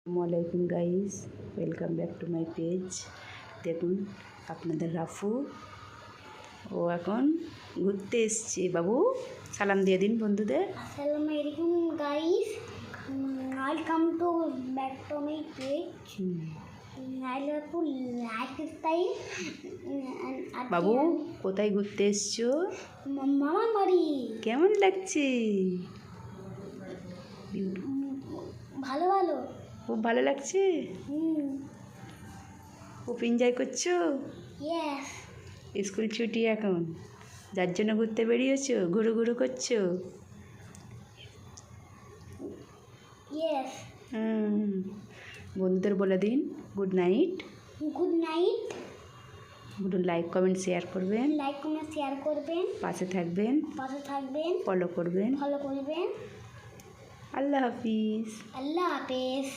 আসসালামাইকুম guys, welcome back to my page. দেখুন আপনাদের রাফু ও এখন ঘুরতে এসছে। বাবু সালাম দিয়ে দিন বন্ধুদের। আসসালামাইকুম guys, welcome to back to my page. বাবু কোথায় ঘুরতে এসছো? মামার বাড়ি। কেমন লাগছে? ভালো ভালো, খুব ভালো লাগছে। খুব এনজয় করছো? ইয়েস। স্কুল ছুটি এখন, যার জন্য ঘুরতে বেরিয়েছো, ঘুরু ঘুরু করছো? ইয়েস। বন্ধুদের বলে দিন good night. Good night. Like comment share করবেন, লাইক কমেন্ট শেয়ার করবেন, পাশে থাকবেন, ফলো করবেন। আল্লাহ হাফিজ। আল্লাহ হাফেজ।